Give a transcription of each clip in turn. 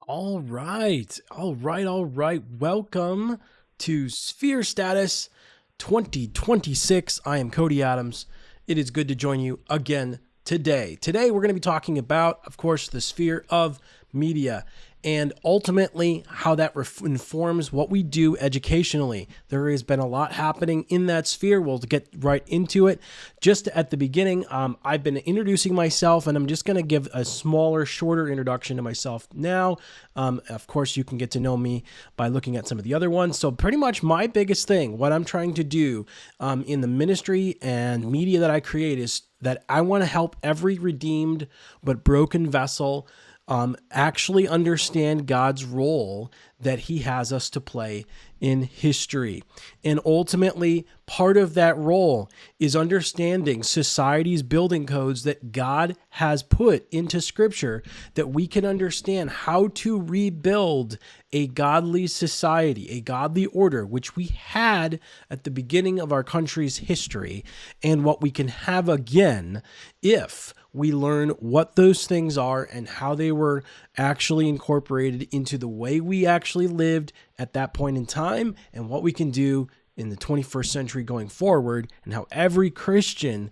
All right. All right. All right. Welcome to Sphere Status 2026. I am Cody Adams. It is good to join you again today. Today, we're going to be talking about, of course, the sphere of media and ultimately how that informs what we do educationally. There has been a lot happening in that sphere. We'll get right into it. Just at the beginning, I've been introducing myself, and I'm just going to give a smaller, shorter introduction to myself now. Of course, you can get to know me by looking at some of the other ones. So pretty much my biggest thing, what I'm trying to do in the ministry and media that I create is that I want to help every redeemed but broken vessel actually understand God's role that he has us to play in history. And ultimately, part of that role is understanding society's building codes that God has put into Scripture, that we can understand how to rebuild a godly society, a godly order, which we had at the beginning of our country's history, and what we can have again if we learn what those things are and how they were actually incorporated into the way we actually lived at that point in time, and what we can do in the 21st century going forward, and how every Christian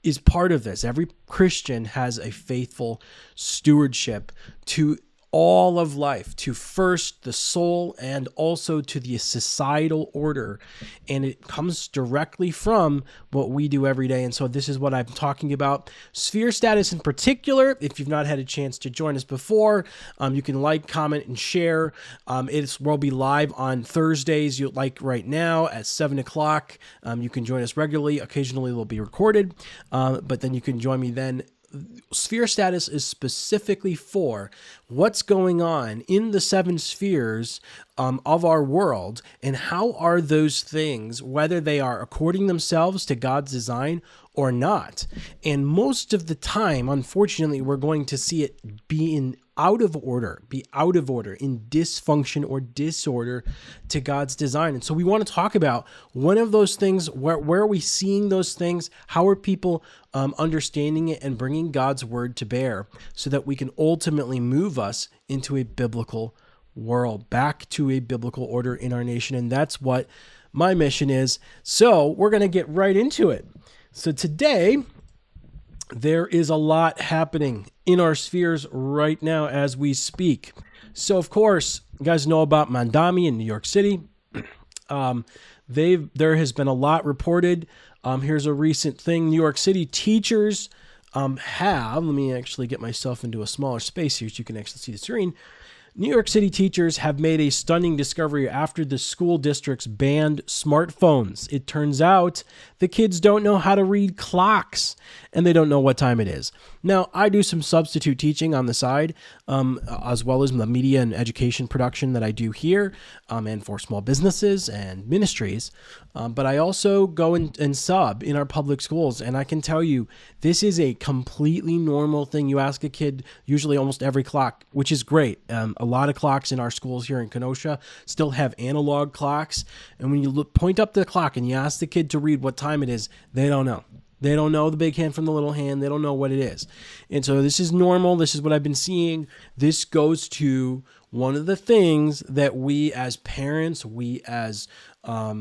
is part of this. Every Christian has a faithful stewardship to all of life, to first the soul and also to the societal order. And it comes directly from what we do every day. And so this is what I'm talking about. Sphere Status in particular, if you've not had a chance to join us before, you can like, comment, and share. We'll be live on Thursdays, like right now at 7 o'clock. You can join us regularly. Occasionally they'll be recorded, but then you can join me then. Sphere Status is specifically for what's going on in the seven spheres of our world, and how are those things, whether they are according themselves to God's design or not. And most of the time, unfortunately, we're going to see it be out of order, in dysfunction or disorder to God's design. And so we want to talk about one of those things. Where are we seeing those things? How are people understanding it and bringing God's word to bear so that we can ultimately move us into a biblical world, back to a biblical order in our nation? And that's what my mission is. So we're going to get right into it. So today, there is a lot happening in our spheres right now as we speak. So, of course, you guys know about Mandami in New York City. There has been a lot reported. Here's a recent thing. New York City teachers let me actually get myself into a smaller space here so you can actually see the screen. New York City teachers have made a stunning discovery after the school districts banned smartphones. It turns out the kids don't know how to read clocks, and they don't know what time it is. Now, I do some substitute teaching on the side, as well as the media and education production that I do here, and for small businesses and ministries. But I also go and sub in our public schools, and I can tell you, this is a completely normal thing. You ask a kid, usually almost every clock, which is great. A lot of clocks in our schools here in Kenosha still have analog clocks. And when you point up the clock and you ask the kid to read what time it is, they don't know. They don't know the big hand from the little hand. They don't know what it is. And so this is normal. This is what I've been seeing. This goes to one of the things that we as parents, we as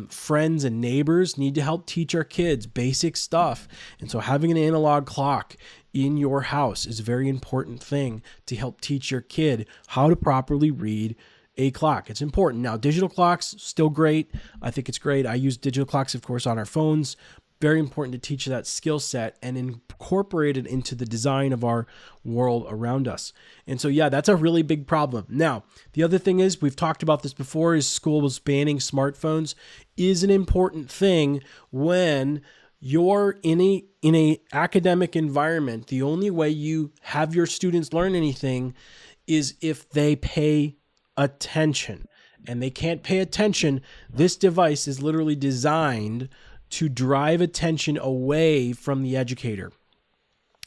friends and neighbors need to help teach our kids basic stuff. And so having an analog clock in your house is a very important thing to help teach your kid how to properly read a clock. It's important. Now, digital clocks, still great. I think it's great. I use digital clocks, of course, on our phones. Very important to teach that skill set and incorporate it into the design of our world around us. And so, yeah, that's a really big problem. Now, the other thing is, we've talked about this before, is schools banning smartphones is an important thing when you're in a academic environment. The only way you have your students learn anything is if they pay attention. And they can't pay attention. This device is literally designed to drive attention away from the educator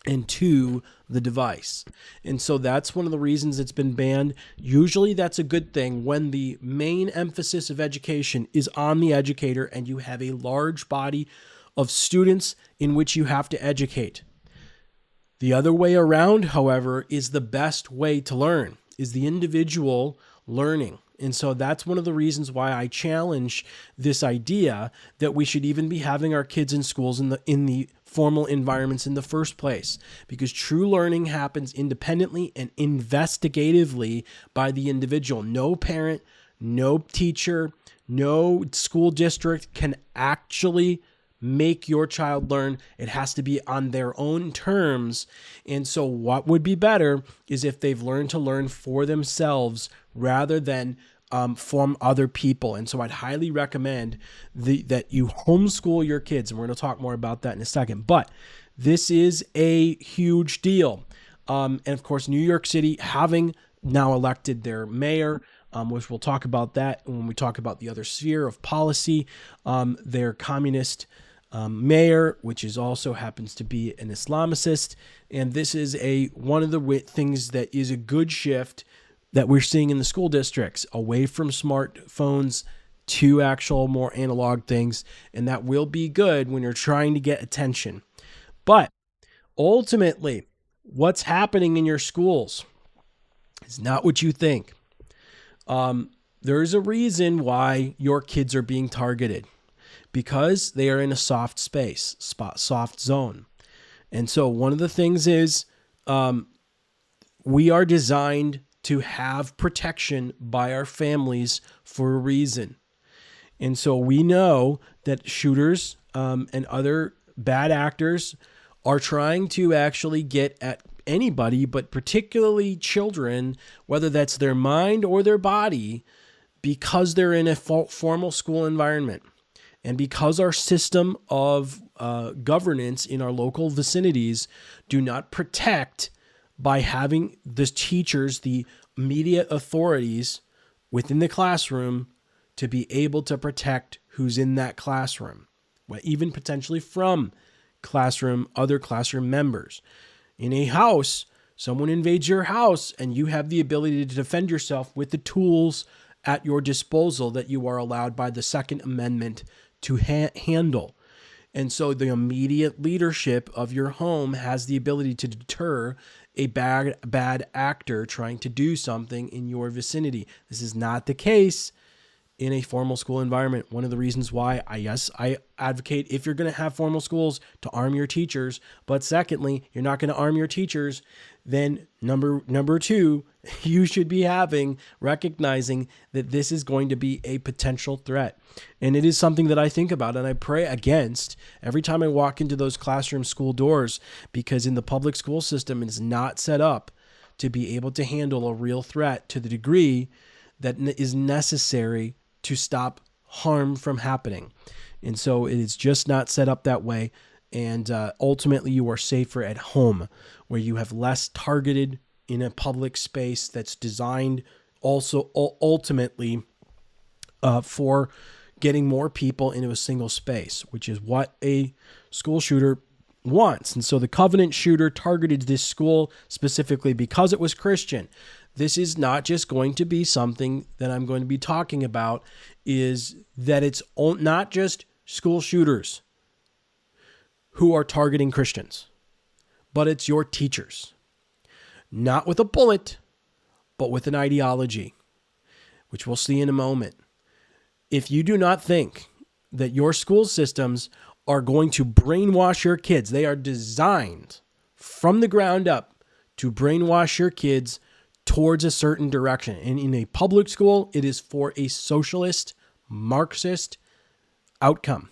and to the device. And so that's one of the reasons it's been banned. Usually that's a good thing when the main emphasis of education is on the educator and you have a large body of students in which you have to educate. The other way around, however, is the best way to learn. is the individual learning. And so that's one of the reasons why I challenge this idea that we should even be having our kids in schools in the formal environments in the first place, because true learning happens independently and investigatively by the individual. No parent, no teacher, no school district can actually make your child learn. It has to be on their own terms. And so what would be better is if they've learned to learn for themselves rather than from other people. And so I'd highly recommend that you homeschool your kids. And we're going to talk more about that in a second. But this is a huge deal. And of course, New York City having now elected their mayor, which we'll talk about that when we talk about the other sphere of policy, their communist mayor, which is also happens to be an Islamicist. And this is one of the things that is a good shift that we're seeing in the school districts, away from smartphones to actual more analog things. And that will be good when you're trying to get attention. But ultimately, what's happening in your schools is not what you think. There's a reason why your kids are being targeted, because they are in a soft space, soft zone. And so one of the things is we are designed to have protection by our families for a reason. And so we know that shooters and other bad actors are trying to actually get at anybody, but particularly children, whether that's their mind or their body, because they're in a formal school environment. And because our system of governance in our local vicinities do not protect by having the teachers, the immediate authorities within the classroom to be able to protect who's in that classroom, even potentially from other classroom members. In a house, someone invades your house and you have the ability to defend yourself with the tools at your disposal that you are allowed by the Second Amendment to handle. And so the immediate leadership of your home has the ability to deter a bad actor trying to do something in your vicinity. This is not the case in a formal school environment. One of the reasons why I advocate, if you're going to have formal schools, to arm your teachers. But secondly, you're not going to arm your teachers. Then number two, you should be recognizing that this is going to be a potential threat. And it is something that I think about and I pray against every time I walk into those classroom school doors, because in the public school system, it is not set up to be able to handle a real threat to the degree that is necessary to stop harm from happening. And so it is just not set up that way. And ultimately, you are safer at home, where you have less targeted in a public space that's designed also ultimately for getting more people into a single space, which is what a school shooter wants. And so the Covenant shooter targeted this school specifically because it was Christian. This is not just going to be something that I'm going to be talking about, is that it's not just school shooters who are targeting Christians, but it's your teachers. Not with a bullet, but with an ideology, which we'll see in a moment. If you do not think that your school systems are going to brainwash your kids, they are designed from the ground up to brainwash your kids towards a certain direction. And in a public school, it is for a socialist, Marxist outcome.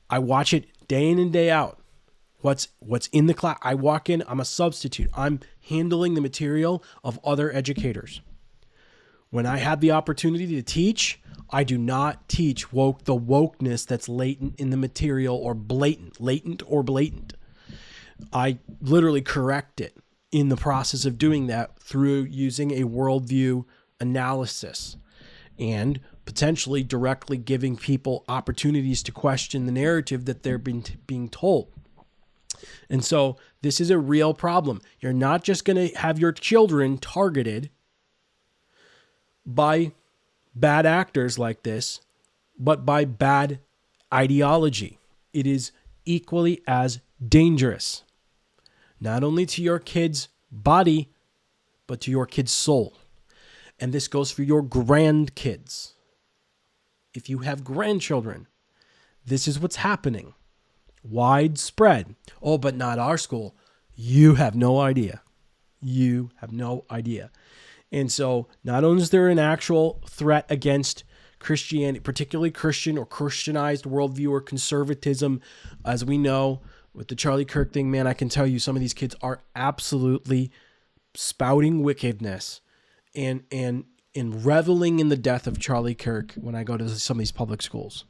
I watch it day in and day out. What's in the class? I walk in, I'm a substitute. I'm handling the material of other educators. When I have the opportunity to teach, I do not teach the wokeness that's latent in the material, or latent or blatant. I literally correct it in the process of doing that through using a worldview analysis and potentially directly giving people opportunities to question the narrative that they're being told. And so this is a real problem. You're not just going to have your children targeted by bad actors like this, but by bad ideology. It is equally as dangerous, not only to your kid's body, but to your kid's soul. And this goes for your grandkids. If you have grandchildren, this is what's happening. Widespread. Oh, but not our school. You have no idea. You have no idea. And so not only is there an actual threat against Christianity, particularly Christian or Christianized worldview or conservatism, as we know with the Charlie Kirk thing, man, I can tell you some of these kids are absolutely spouting wickedness and reveling in the death of Charlie Kirk when I go to some of these public schools.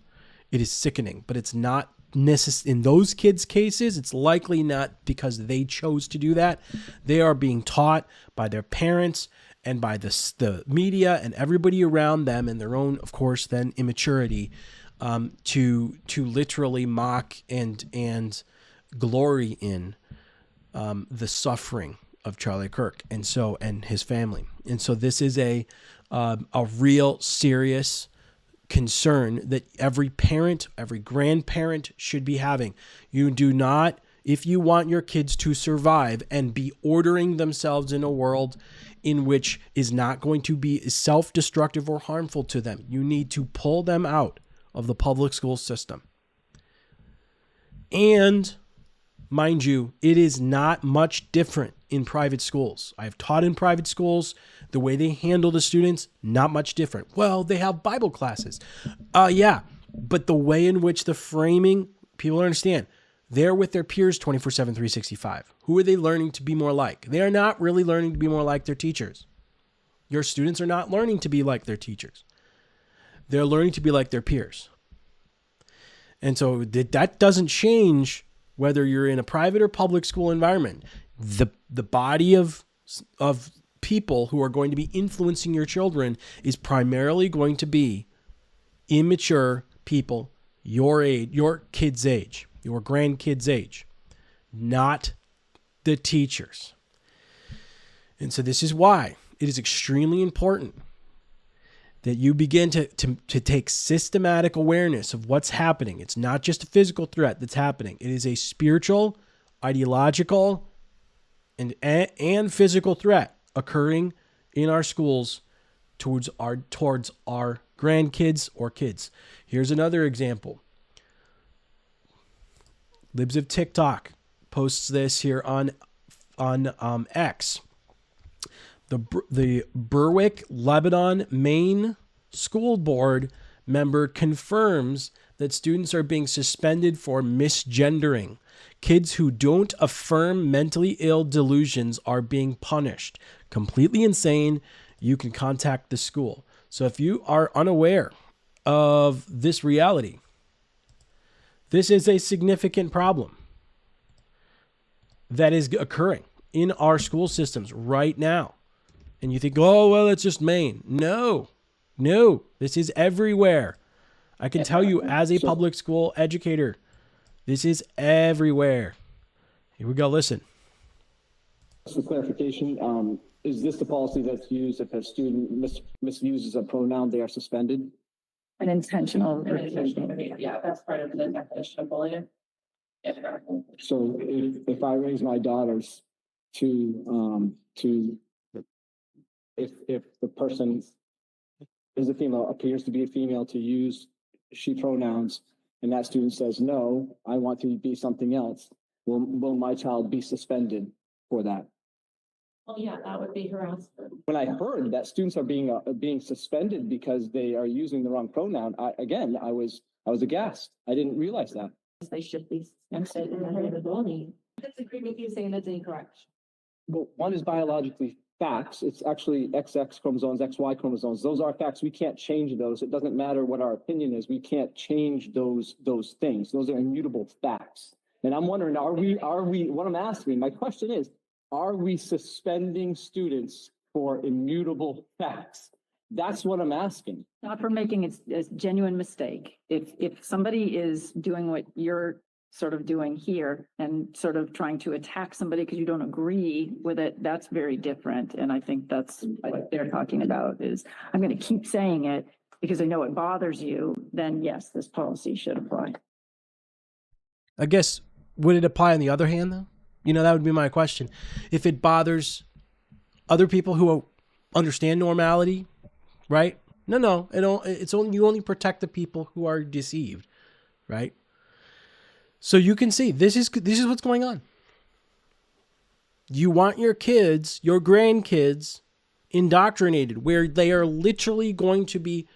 It is sickening, but it's not in those kids' cases, it's likely not because they chose to do that. They are being taught by their parents and by the media and everybody around them and their own, of course, then immaturity, to literally mock and glory in the suffering of Charlie Kirk and his family. And so this is a real serious concern that every parent, every grandparent should be having. You do not, if you want your kids to survive and be ordering themselves in a world in which is not going to be self-destructive or harmful to them, you need to pull them out of the public school system. And mind you, it is not much different in private schools. I've taught in private schools. The way they handle the students, not much different. Well, they have Bible classes. Yeah, but the way in which the framing, people understand, they're with their peers 24/7, 365. Who are they learning to be more like? They are not really learning to be more like their teachers. Your students are not learning to be like their teachers. They're learning to be like their peers. And so that doesn't change whether you're in a private or public school environment. The body of people who are going to be influencing your children is primarily going to be immature people your age, your kids' age, your grandkids' age, not the teachers. And so this is why it is extremely important that you begin to take systematic awareness of what's happening. It's not just a physical threat that's happening. It is a spiritual, ideological, and physical threat occurring in our schools towards our grandkids or kids. Here's another example. Libs of TikTok posts this here on X. The Berwick, Lebanon, Maine School Board member confirms that students are being suspended for misgendering. Kids who don't affirm mentally ill delusions are being punished. Completely insane. You can contact the school. So if you are unaware of this reality, this is a significant problem that is occurring in our school systems right now. And you think, oh, well, it's just Maine. No, this is everywhere. I can tell you as a public school educator, this is everywhere. Here we go. Listen. Just for clarification, is this the policy that's used if a student misuses a pronoun, they are suspended? An intentional. Yeah, that's part of the definition of bullying. So if I raise my daughters if the person is a female, appears to be a female, to use she pronouns, and that student says, no, I want to be something else, will my child be suspended for that? Well, yeah, that would be harassment. When I heard that students are being suspended because they are using the wrong pronoun, I was aghast. I didn't realize that. They should be suspended in the bullying. I disagree with you saying that's incorrect. Well, one is biologically facts. It's actually XX chromosomes, XY chromosomes. Those are facts. We can't change those. It doesn't matter what our opinion is. We can't change those things. Those are immutable facts. And I'm wondering, are we, what I'm asking, my question is, are we suspending students for immutable facts? That's what I'm asking. Not for making a genuine mistake. If somebody is doing what you're sort of doing here and sort of trying to attack somebody because you don't agree with it, that's very different. And I think that's what they're talking about is, I'm going to keep saying it because I know it bothers you, then yes, this policy should apply. I guess, would it apply on the other hand, though? You know, that would be my question. If it bothers other people who understand normality, right? No. It's only, you only protect the people who are deceived, right? So you can see this is what's going on. You want your kids, your grandkids, indoctrinated, where they are literally going to be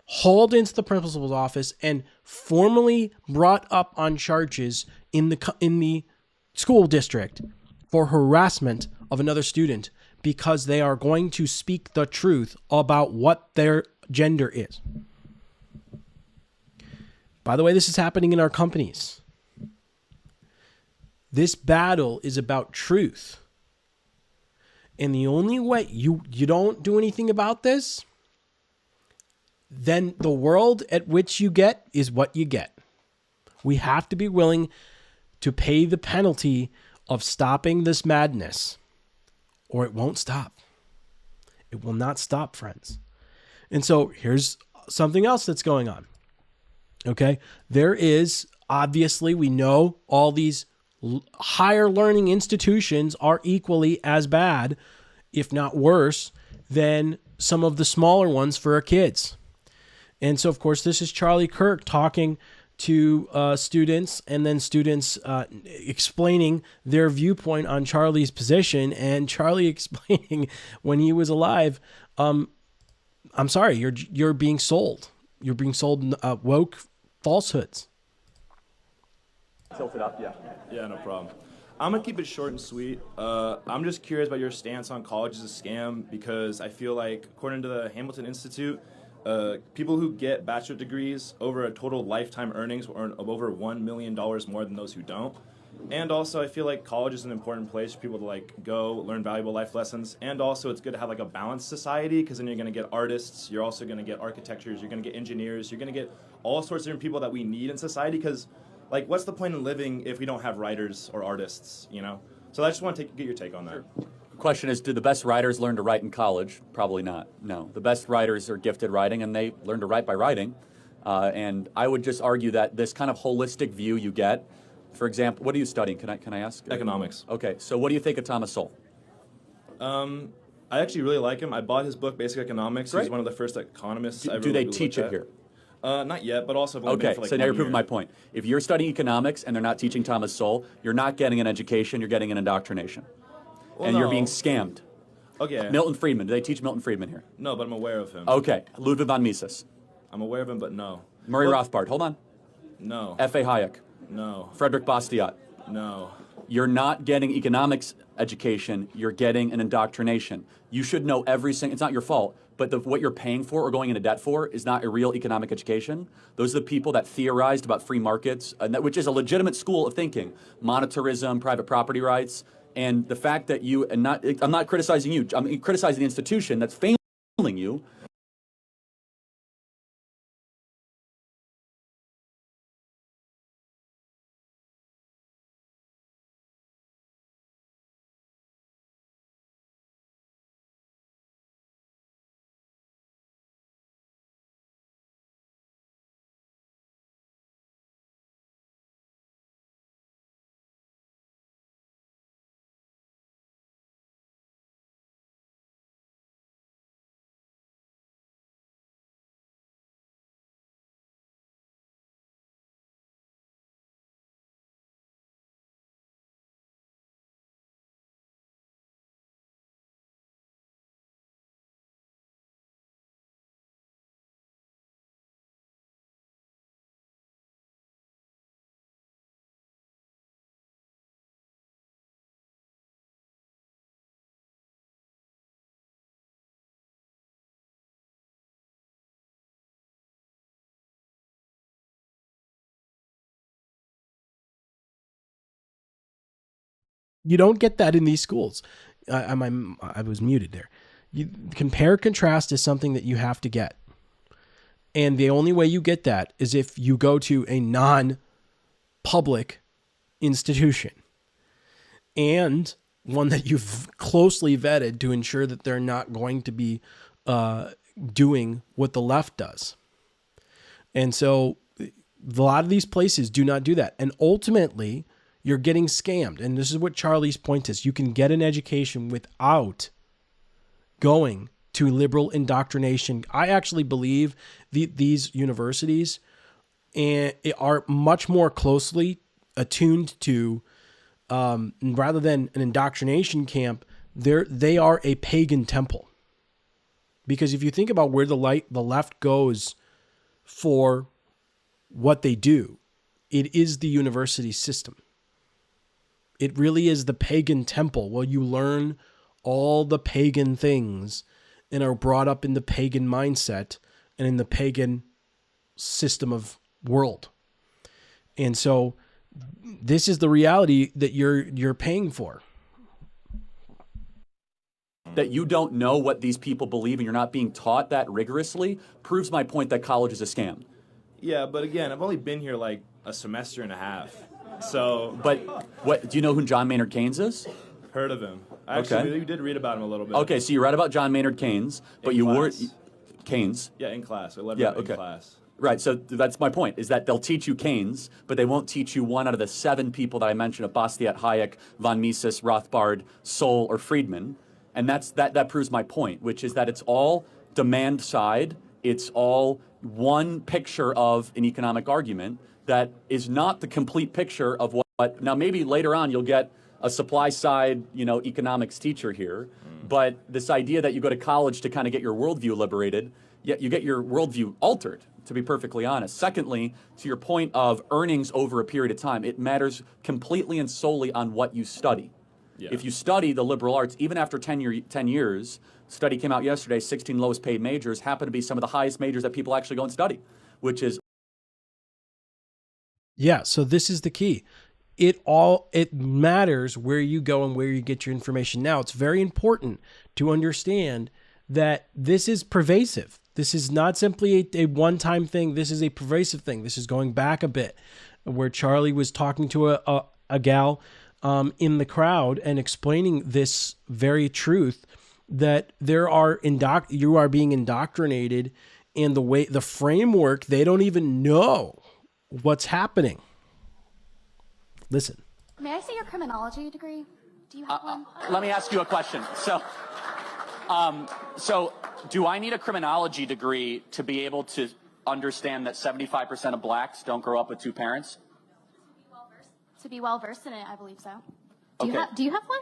hauled into the principal's office and formally brought up on charges in the school district for harassment of another student because they are going to speak the truth about what their gender is. By the way, this is happening in our companies. This battle is about truth. And the only way you don't do anything about this, then the world at which you get is what you get. We have to be willing to pay the penalty of stopping this madness, or it won't stop. It will not stop, friends. And so here's something else that's going on. Okay, there is, obviously, we know all these higher learning institutions are equally as bad, if not worse, than some of the smaller ones for our kids. And so, of course, this is Charlie Kirk talking to students, and then students explaining their viewpoint on Charlie's position, and Charlie explaining when he was alive, I'm sorry, you're being sold. You're being sold woke falsehoods. Tilt it up, yeah. Yeah, no problem. I'm going to keep it short and sweet. I'm just curious about your stance on college as a scam, because I feel like, according to the Hamilton Institute, people who get bachelor degrees over a total lifetime earnings will earn over $1 million more than those who don't. And also, I feel like college is an important place for people to like go learn valuable life lessons. And also, it's good to have like a balanced society, because then you're going to get artists, you're also going to get architectures, you're going to get engineers, you're going to get all sorts of different people that we need in society. Because like, what's the point in living if we don't have writers or artists, you know? So I just want to get your take on that. Sure. The question is, do the best writers learn to write in college? Probably not. No. The best writers are gifted writing, and they learn to write by writing. And I would just argue that this kind of holistic view you get, for example, what are you studying? Can I ask? Economics. Okay. So what do you think of Thomas Sowell? I actually really like him. I bought his book, Basic Economics. Great. He's one of the first economists I Do really they teach it here? Not yet, but also I've only been Okay, for like so now 1 you're proving year. my point. If you're studying economics and they're not teaching Thomas Sowell, you're not getting an education, you're getting an indoctrination. Well, And you're no. being scammed. Okay. Milton Friedman, do they teach Milton Friedman here? No, but I'm aware of him. Okay, Ludwig von Mises, I'm aware of him, but no. Murray Well, Rothbard, hold on, No. F.A. Hayek, No. Frederick Bastiat. No. You're not getting economics education, you're getting an indoctrination. You should know every single, it's not your fault, but what you're paying for or going into debt for is not a real economic education. Those are the people that theorized about free markets, which is a legitimate school of thinking, monetarism, private property rights, and the fact that you, and not, I'm not criticizing you, I'm criticizing the institution that's failing you. You don't get that in these schools. I was muted there. Compare contrast is something that you have to get. And the only way you get that is if you go to a non-public institution and one that you've closely vetted to ensure that they're not going to be doing what the left does. And so a lot of these places do not do that. And ultimately, You're getting scammed. And this is what Charlie's point is. You can get an education without going to liberal indoctrination. I actually believe these universities are much more closely attuned to, rather than an indoctrination camp, they are a pagan temple. Because if you think about where the left goes for what they do, it is the university system. It really is the pagan temple where you learn all the pagan things and are brought up in the pagan mindset and in the pagan system of world. And so this is the reality that you're paying for. That you don't know what these people believe and you're not being taught that rigorously proves my point that college is a scam. Yeah, but again, I've only been here like a semester and a half. So, But what do you know who John Maynard Keynes is? heard of him. Actually, we did read about him a little bit. Okay, so you read about John Maynard Keynes, but In you class. weren't Keynes. Yeah, in class. I learned Yeah, about it okay. in class. Right, so that's my point, is that they'll teach you Keynes, but they won't teach you one out of the 7 people that I mentioned of Bastiat, Hayek, von Mises, Rothbard, Sol, or Friedman. And that proves my point, which is that it's all demand side. It's all one picture of an economic argument that is not the complete picture of what now maybe later on you'll get a supply side, economics teacher here. But this idea that you go to college to kind of get your worldview liberated, yet you get your worldview altered, to be perfectly honest. Secondly, to your point of earnings over a period of time, it matters completely and solely on what you study. Yeah. If you study the liberal arts, even after 10 years, study came out yesterday, 16 lowest paid majors happen to be some of the highest majors that people actually go and study, which is... Yeah, so this is the key. It matters where you go and where you get your information. Now, it's very important to understand that this is pervasive. This is not simply a one-time thing. This is a pervasive thing. This is going back a bit, where Charlie was talking to a gal in the crowd and explaining this very truth, that you are being indoctrinated in the framework. They don't even know what's happening. Listen. May I see your criminology degree? Do you have one? Let me ask you a question. So do I need a criminology degree to be able to understand that 75% of blacks don't grow up with 2 parents? To be well versed in it, I believe so. Do you have one?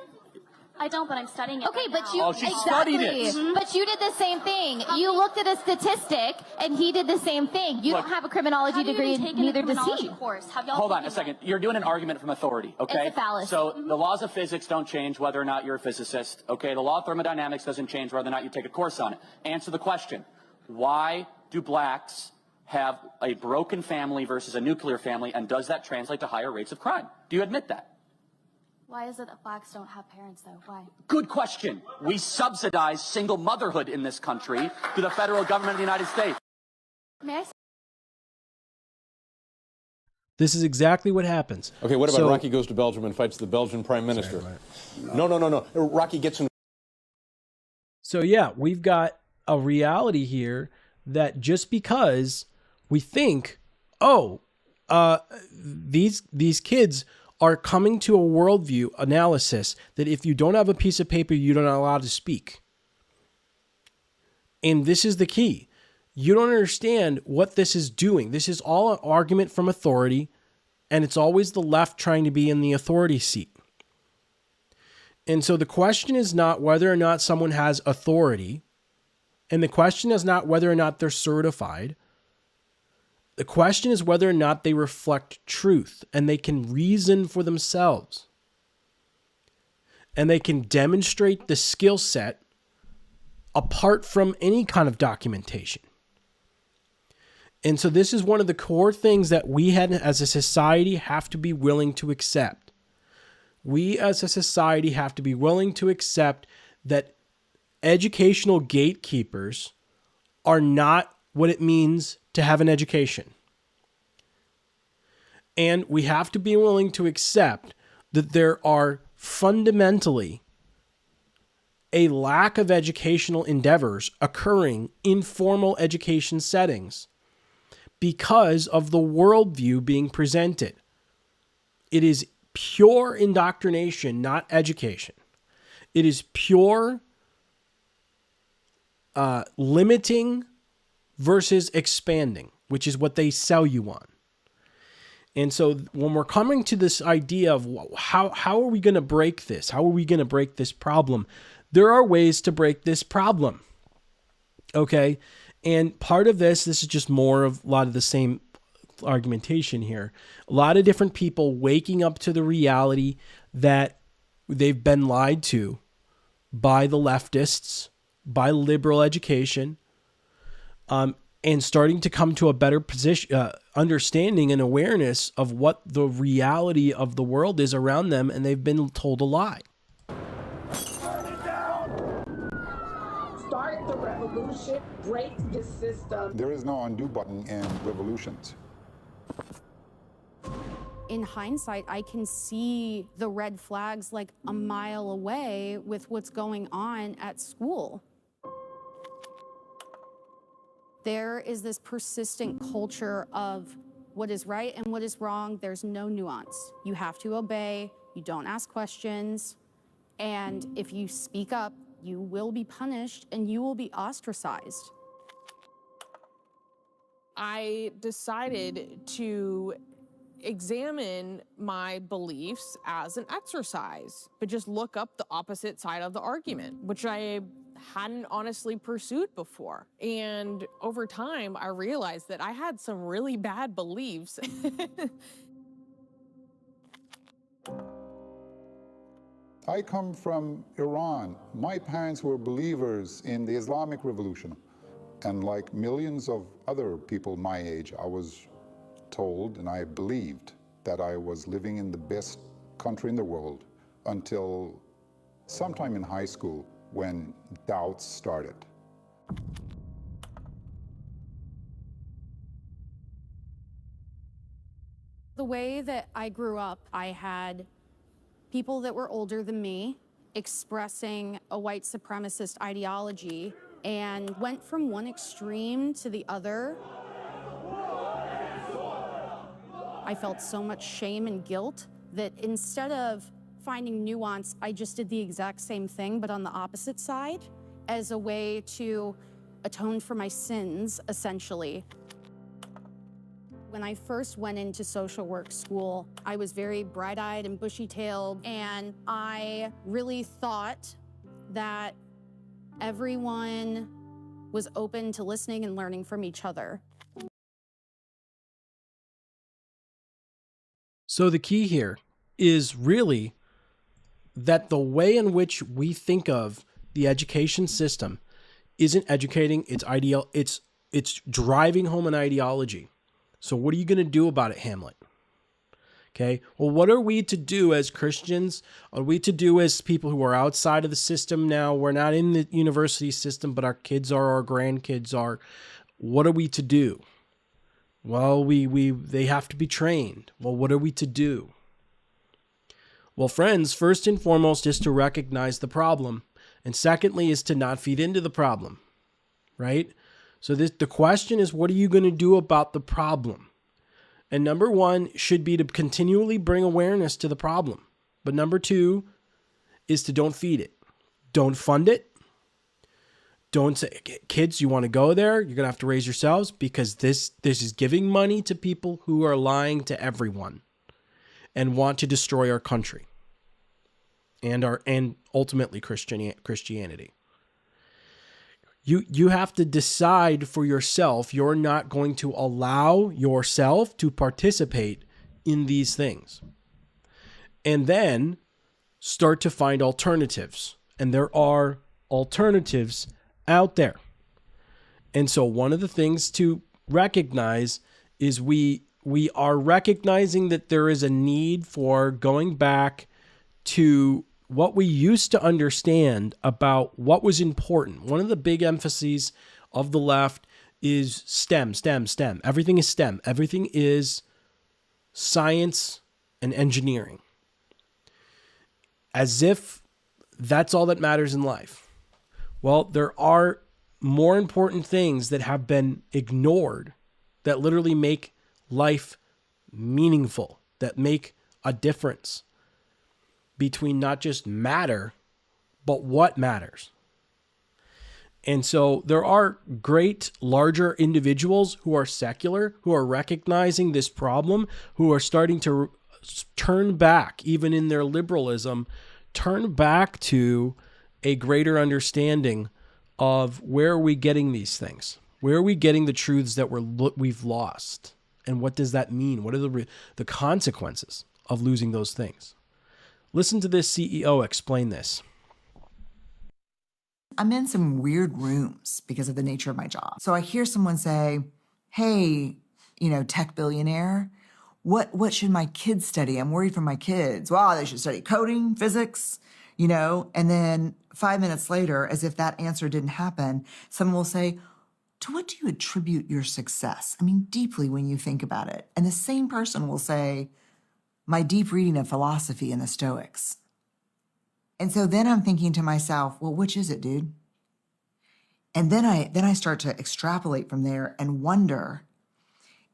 I don't, but I'm studying it. Okay, right but now. you Oh, she studied it. exactly. But you did the same thing. You looked at a statistic, and he did the same thing. You Look, don't have a criminology Have you degree, even and taken a neither does criminology he. course? Have y'all Hold on taken a second. one? You're doing an argument from authority, okay? It's a fallacy. So the laws of physics don't change whether or not you're a physicist, okay? The law of thermodynamics doesn't change whether or not you take a course on it. Answer the question. Why do blacks have a broken family versus a nuclear family, and does that translate to higher rates of crime? Do you admit that? Why is it that blacks don't have parents, though? Why? Good question. We subsidize single motherhood in this country through the federal government of the United States. May I? This is exactly what happens. Okay, what about Rocky goes to Belgium and fights the Belgian prime minister? No. Rocky gets in. So yeah, we've got a reality here that just because we think, these kids are coming to a worldview analysis that if you don't have a piece of paper, you're not allowed to speak. And this is the key. You don't understand what this is doing. This is all an argument from authority, and it's always the left trying to be in the authority seat. And so the question is not whether or not someone has authority, and the question is not whether or not they're certified. The question is whether or not they reflect truth and they can reason for themselves. And they can demonstrate the skill set apart from any kind of documentation. And so this is one of the core things that we as a society have to be willing to accept. We as a society have to be willing to accept that educational gatekeepers are not what it means to have an education. And we have to be willing to accept that there are fundamentally a lack of educational endeavors occurring in formal education settings because of the worldview being presented. It is pure indoctrination, not education. It is pure limiting versus expanding, which is what they sell you on. And so when we're coming to this idea of how are we going to break this? How are we going to break this problem? There are ways to break this problem. Okay? And part of this is just more of a lot of the same argumentation here. A lot of different people waking up to the reality that they've been lied to by the leftists, by liberal education, and starting to come to a better position, understanding and awareness of what the reality of the world is around them, and they've been told a lie. Start the revolution, break the system. There is no undo button in revolutions. In hindsight, I can see the red flags like a mile away with what's going on at school. There is this persistent culture of what is right and what is wrong. There's no nuance. You have to obey, you don't ask questions, and if you speak up, you will be punished and you will be ostracized. I decided to examine my beliefs as an exercise, but just look up the opposite side of the argument, which I hadn't honestly pursued before. And over time, I realized that I had some really bad beliefs. I come from Iran. My parents were believers in the Islamic Revolution. And like millions of other people my age, I was told and I believed that I was living in the best country in the world until sometime in high school when doubts started. The way that I grew up, I had people that were older than me expressing a white supremacist ideology and went from one extreme to the other. I felt so much shame and guilt that instead of finding nuance, I just did the exact same thing, but on the opposite side, as a way to atone for my sins, essentially. When I first went into social work school, I was very bright-eyed and bushy-tailed, and I really thought that everyone was open to listening and learning from each other. So the key here is really that the way in which we think of the education system isn't educating, it's driving home an ideology. So what are you going to do about it, Hamlet? Okay, well, what are we to do as Christians? Are we to do as people who are outside of the system now? We're not in the university system, but our kids are, our grandkids are. What are we to do? Well, they have to be trained. Well, what are we to do? Well, friends, first and foremost is to recognize the problem. And secondly is to not feed into the problem, right? So the question is, what are you going to do about the problem? And number one should be to continually bring awareness to the problem. But number two is to don't feed it. Don't fund it. Don't say, kids, you want to go there? You're going to have to raise yourselves, because this is giving money to people who are lying to everyone and want to destroy our country and ultimately Christianity. You have to decide for yourself. You're not going to allow yourself to participate in these things. And then start to find alternatives. And there are alternatives out there. And so one of the things to recognize is we are recognizing that there is a need for going back to what we used to understand about what was important. One of the big emphases of the left is STEM. Everything is STEM. Everything is science and engineering. As if that's all that matters in life. Well, there are more important things that have been ignored that literally make life meaningful, that make a difference between not just matter, but what matters. And so there are great larger individuals who are secular, who are recognizing this problem, who are starting to turn back, even in their liberalism, turn back to a greater understanding of where are we getting these things? Where are we getting the truths that we've lost? And what does that mean? What are the consequences of losing those things? Listen to this CEO explain this. I'm in some weird rooms because of the nature of my job. So I hear someone say, hey, tech billionaire, what should my kids study? I'm worried for my kids. Well, they should study coding, physics, and then 5 minutes later, as if that answer didn't happen, someone will say, to what do you attribute your success? I mean, deeply when you think about it. And the same person will say, my deep reading of philosophy and the Stoics. And so then I'm thinking to myself, well, which is it, dude? And then I start to extrapolate from there and wonder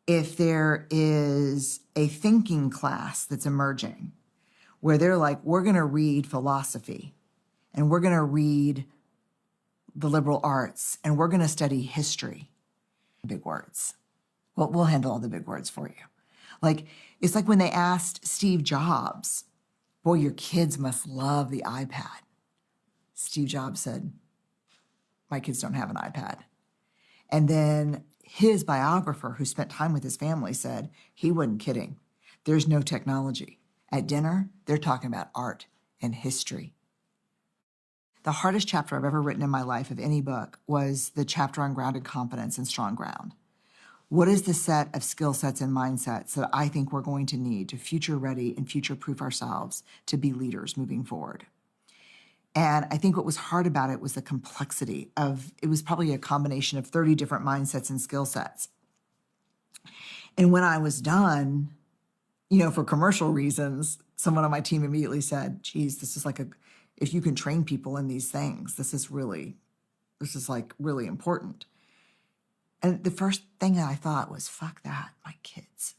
if there is a thinking class that's emerging where they're like, we're going to read philosophy and we're going to read the liberal arts and we're going to study history. Big words. Well, we'll handle all the big words for you. It's like when they asked Steve Jobs, boy, your kids must love the iPad. Steve Jobs said, my kids don't have an iPad. And then his biographer, who spent time with his family, said he wasn't kidding. There's no technology. At dinner, they're talking about art and history. The hardest chapter I've ever written in my life of any book was the chapter on grounded competence and strong ground. What is the set of skill sets and mindsets that I think we're going to need to future ready and future proof ourselves to be leaders moving forward? And I think what was hard about it was the complexity of, it was probably a combination of 30 different mindsets and skill sets. And when I was done, for commercial reasons, someone on my team immediately said, geez, this is if you can train people in these things, this is really important. And the first thing that I thought was, fuck that, my kids.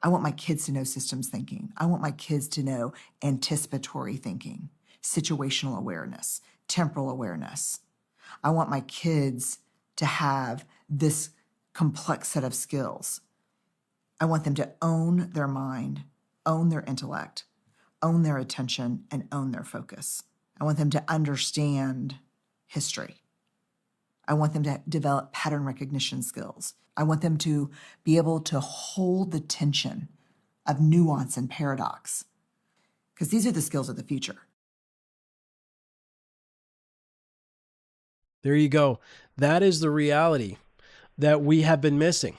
I want my kids to know systems thinking. I want my kids to know anticipatory thinking, situational awareness, temporal awareness. I want my kids to have this complex set of skills. I want them to own their mind, own their intellect, own their attention, and own their focus. I want them to understand history. I want them to develop pattern recognition skills. I want them to be able to hold the tension of nuance and paradox, because these are the skills of the future. There you go. That is the reality that we have been missing.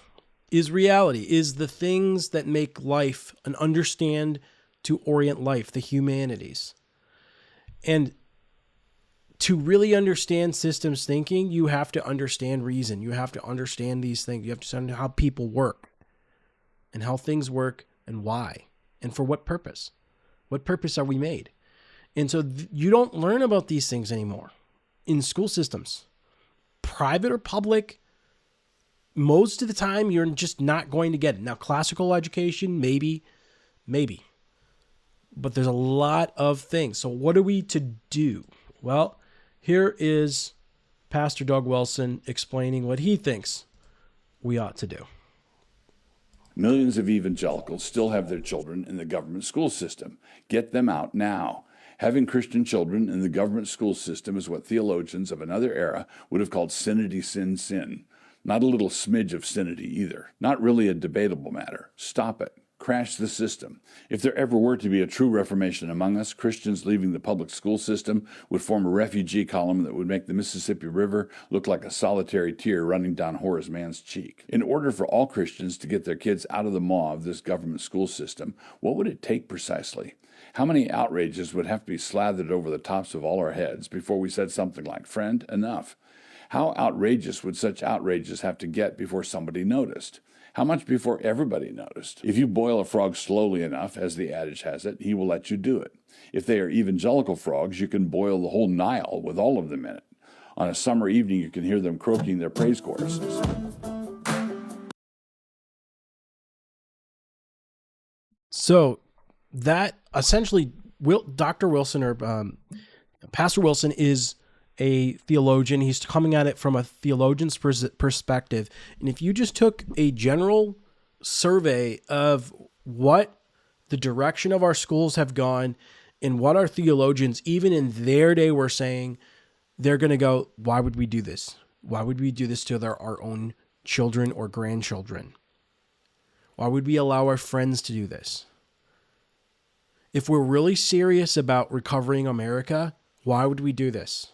Is reality, is the things that make life and understand to orient life, the humanities. And to really understand systems thinking, you have to understand reason. You have to understand these things. You have to understand how people work and how things work and why and for what purpose. What purpose are we made? And so you don't learn about these things anymore in school systems, private or public. Most of the time, you're just not going to get it. Now, classical education, maybe. But there's a lot of things. So what are we to do? Well, here is Pastor Doug Wilson explaining what he thinks we ought to do. Millions of evangelicals still have their children in the government school system. Get them out now. Having Christian children in the government school system is what theologians of another era would have called sinity sin. Not a little smidge of sinity either. Not really a debatable matter. Stop it. Crash the system. If there ever were to be a true reformation among us, Christians leaving the public school system would form a refugee column that would make the Mississippi River look like a solitary tear running down Horace Mann's cheek. In order for all Christians to get their kids out of the maw of this government school system, what would it take precisely? How many outrages would have to be slathered over the tops of all our heads before we said something like, "Friend, enough"? How outrageous would such outrages have to get before somebody noticed? How much before everybody noticed? If you boil a frog slowly enough, as the adage has it, he will let you do it. If they are evangelical frogs, you can boil the whole Nile with all of them in it. On a summer evening, you can hear them croaking their praise choruses. So that essentially, Dr. Wilson or Pastor Wilson is a theologian. He's coming at it from a theologian's perspective. And if you just took a general survey of what the direction of our schools have gone and what our theologians, even in their day, were saying, they're going to go, why would we do this? Why would we do this to our own children or grandchildren? Why would we allow our friends to do this? If we're really serious about recovering America, why would we do this?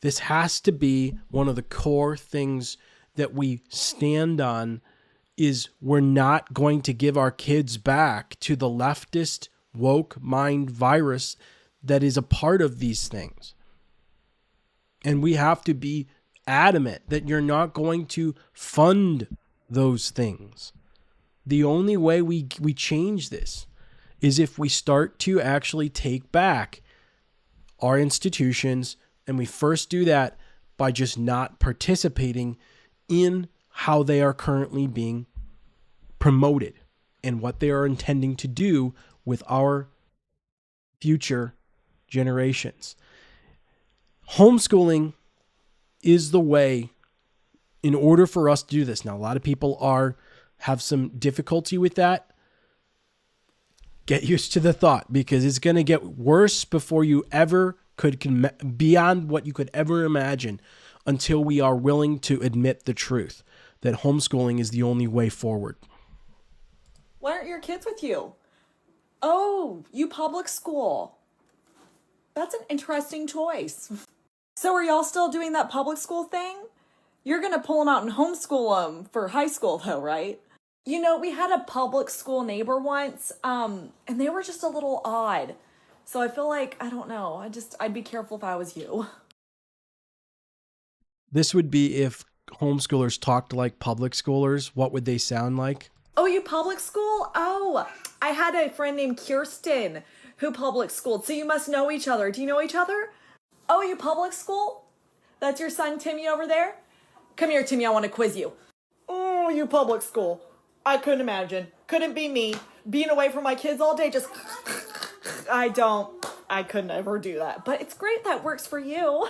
This has to be one of the core things that we stand on, is we're not going to give our kids back to the leftist woke mind virus that is a part of these things. And we have to be adamant that you're not going to fund those things. The only way we change this is if we start to actually take back our institutions, and we first do that by just not participating in how they are currently being promoted and what they are intending to do with our future generations. Homeschooling is the way in order for us to do this. Now, a lot of people have some difficulty with that. Get used to the thought, because it's going to get worse before you ever beyond what you could ever imagine, until we are willing to admit the truth that homeschooling is the only way forward. Why aren't your kids with you? Oh, you public school. That's an interesting choice. So are y'all still doing that public school thing? You're going to pull them out and homeschool them for high school though, right? You know, we had a public school neighbor once, and they were just a little odd. So I feel like, I don't know, I'd be careful if I was you. This would be if homeschoolers talked like public schoolers. What would they sound like? Oh, you public school? Oh, I had a friend named Kirsten who public schooled. So you must know each other. Do you know each other? Oh, you public school? That's your son, Timmy, over there? Come here, Timmy, I want to quiz you. Oh, you public school. I couldn't imagine. Couldn't be me. Being away from my kids all day, just... I could never do that. But it's great that works for you.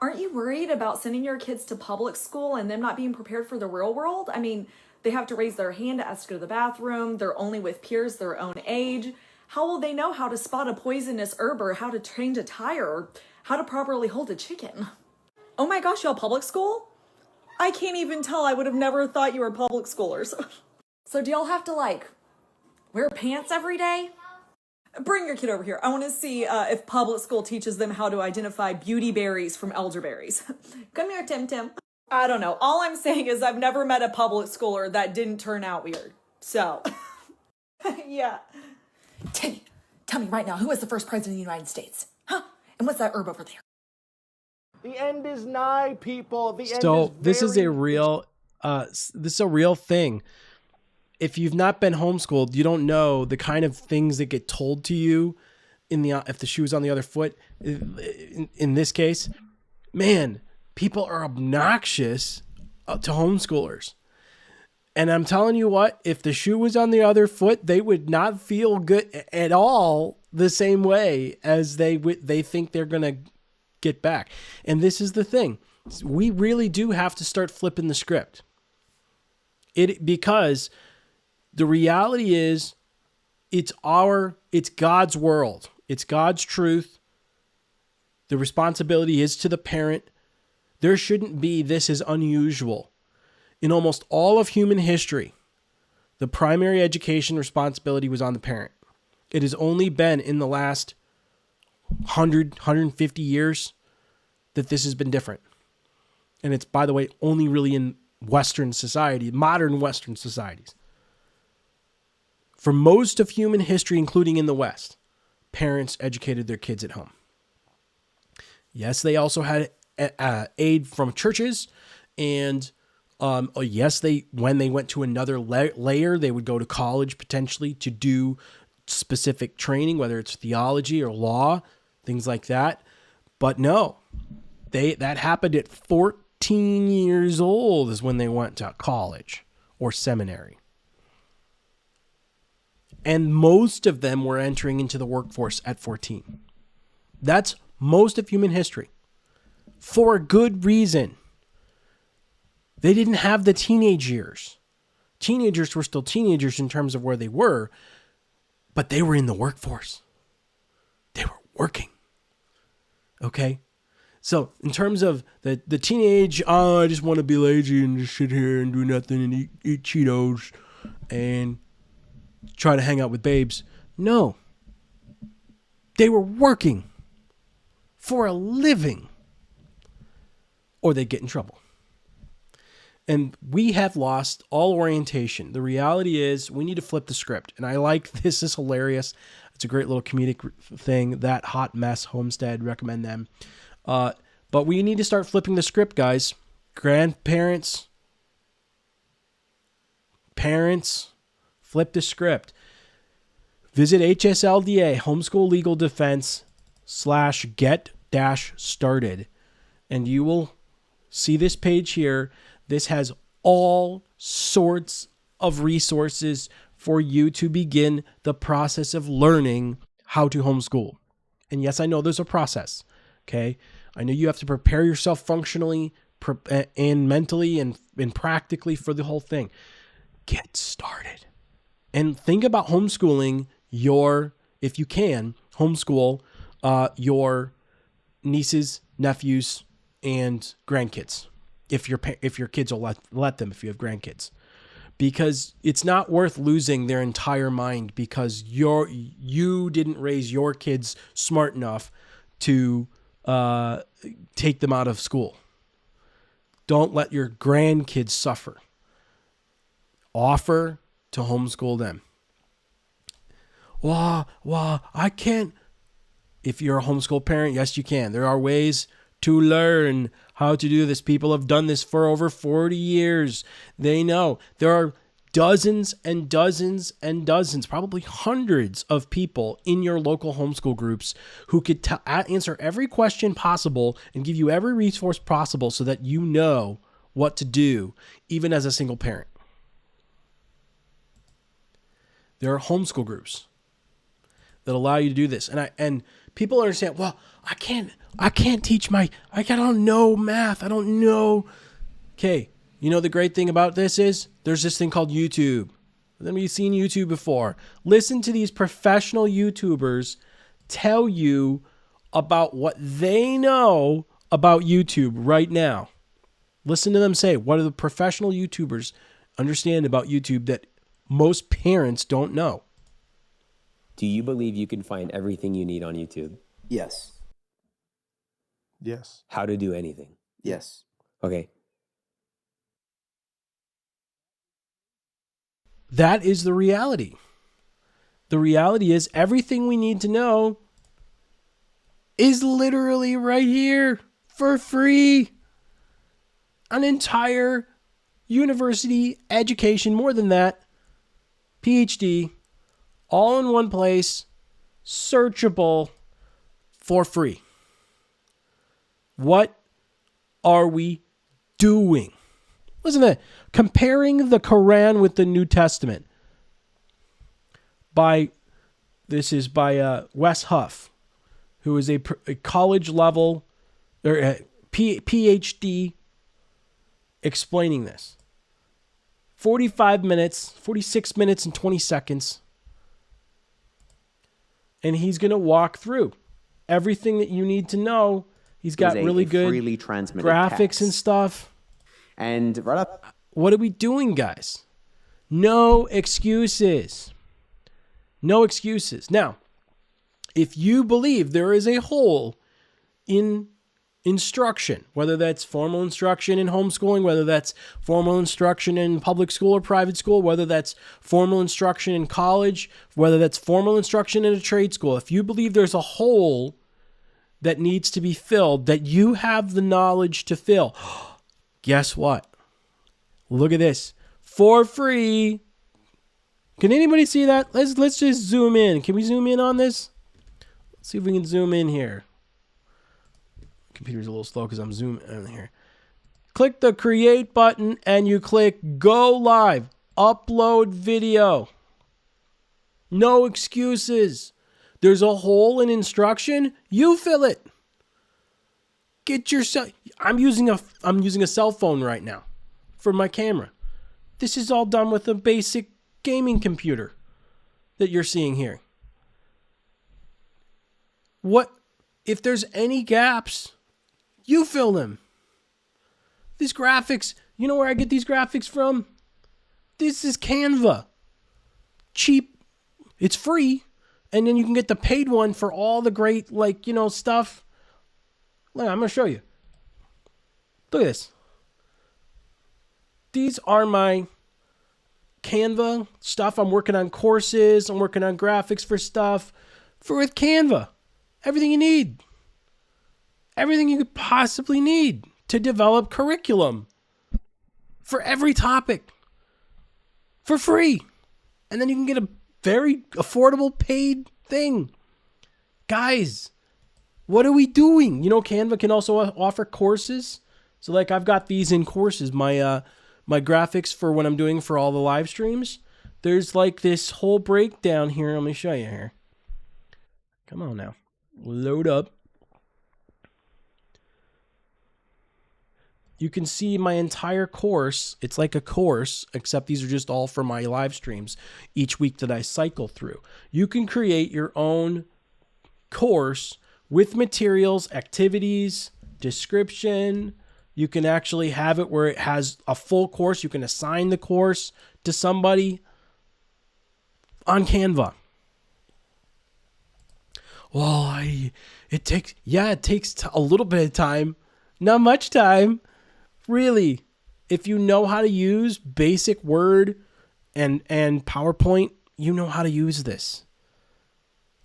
Aren't you worried about sending your kids to public school and them not being prepared for the real world? I mean, they have to raise their hand to ask to go to the bathroom. They're only with peers their own age. How will they know how to spot a poisonous herb, or how to change a tire, or how to properly hold a chicken? Oh my gosh, y'all public school? I can't even tell. I would have never thought you were public schoolers. So do y'all have to wear pants every day? Bring your kid over here. I want to see if public school teaches them how to identify beauty berries from elderberries. Come here, Tim Tim. I don't know. All I'm saying is I've never met a public schooler that didn't turn out weird. So, yeah. Timmy, tell me right now, who was the first president of the United States? Huh? And what's that herb over there? The end is nigh, people. This is a real thing. If you've not been homeschooled, you don't know the kind of things that get told to you if the shoe is on the other foot. In this case, man, people are obnoxious to homeschoolers. And I'm telling you what, if the shoe was on the other foot, they would not feel good at all the same way as they think they're going to get back. And this is the thing. We really do have to start flipping the script. Because the reality is it's God's world. It's God's truth. The responsibility is to the parent. There shouldn't be this is unusual. In almost all of human history, the primary education responsibility was on the parent. It has only been in the last 100, 150 years that this has been different. And it's, by the way, only really in Western society, modern Western societies. For most of human history, including in the West, parents educated their kids at home. Yes, they also had aid from churches, and yes, when they went to another layer, they would go to college potentially to do specific training, whether it's theology or law, things like that. But no, that happened at 14 years old is when they went to college or seminary. And most of them were entering into the workforce at 14. That's most of human history. For a good reason. They didn't have the teenage years. Teenagers were still teenagers in terms of where they were, but they were in the workforce. They were working. Okay? So in terms of the teenage, I just want to be lazy and just sit here and do nothing and eat Cheetos and try to hang out with babes. No. They were working for a living, or they'd get in trouble. And we have lost all orientation. The reality is we need to flip the script. And I like this. Is hilarious. It's a great little comedic thing. That Hot Mess Homestead, recommend them. But we need to start flipping the script, guys. Grandparents, parents, flip the script. Visit HSLDA, Homeschool Legal Defense /get-started. And you will see this page here. This has all sorts of resources for you to begin the process of learning how to homeschool. And yes, I know there's a process, okay? I know you have to prepare yourself functionally and mentally and practically for the whole thing. Get started. And think about homeschooling if you can, homeschool your nieces, nephews, and grandkids. If your kids will let them, if you have grandkids, because it's not worth losing their entire mind because you didn't raise your kids smart enough to take them out of school. Don't let your grandkids suffer. Offer to homeschool them. Well, I can't. If you're a homeschool parent, yes, you can. There are ways to learn how to do this. People have done this for over 40 years. They know. There are dozens and dozens and dozens, probably hundreds of people in your local homeschool groups who could answer every question possible and give you every resource possible so that you know what to do, even as a single parent. There are homeschool groups that allow you to do this. And people understand, well, I can't teach I don't know math. I don't know. Okay. You know, the great thing about this is there's this thing called YouTube. Then we've seen YouTube before. Listen to these professional YouTubers tell you about what they know about YouTube right now. Listen to them say, what do the professional YouTubers understand about YouTube that most parents don't know? Do you believe you can find everything you need on YouTube? Yes. Yes. How to do anything? Yes. Okay. That is the reality. The reality is everything we need to know is literally right here for free. An entire university education, more than that, PhD, all in one place, searchable for free. What are we doing? Listen to that. Comparing the Quran with the New Testament. This is by Wes Huff, who is a college level or PhD explaining this. 46 minutes and 20 seconds. And he's going to walk through everything that you need to know. He's got really good freely transmitted graphics text. and stuff. And right up. What are we doing, guys? No excuses. No excuses. Now, if you believe there is a hole in instruction, whether that's formal instruction in homeschooling, whether that's formal instruction in public school or private school, whether that's formal instruction in college, whether that's formal instruction in a trade school, if you believe there's a hole that needs to be filled, that you have the knowledge to fill, guess what? Look at this. For free. Can anybody see that? Let's just zoom in. Can we zoom in on this? Let's see if we can zoom in here. Computer's a little slow because I'm zooming in here. Click the create button and you click go live. Upload video. No excuses. There's a hole in instruction. You fill it. Get yourself. I'm using a cell phone right now for my camera. This is all done with a basic gaming computer that you're seeing here. What if there's any gaps? You fill them. These graphics, you know where I get these graphics from? This is Canva. Cheap. It's free. And then you can get the paid one for all the great, stuff. Look, I'm going to show you. Look at this. These are my Canva stuff. I'm working on courses. I'm working on graphics for stuff. With Canva. Everything you need. Everything you could possibly need to develop curriculum for every topic for free. And then you can get a very affordable paid thing. Guys, what are we doing? You know, Canva can also offer courses. So like I've got these in courses, my graphics for what I'm doing for all the live streams. There's like this whole breakdown here. Let me show you here. Come on now. Load up. You can see my entire course. It's like a course, except these are just all for my live streams each week that I cycle through. You can create your own course with materials, activities, description. You can actually have it where it has a full course. You can assign the course to somebody on Canva. Well, it takes a little bit of time. Not much time. Really, if you know how to use basic Word and PowerPoint, you know how to use this.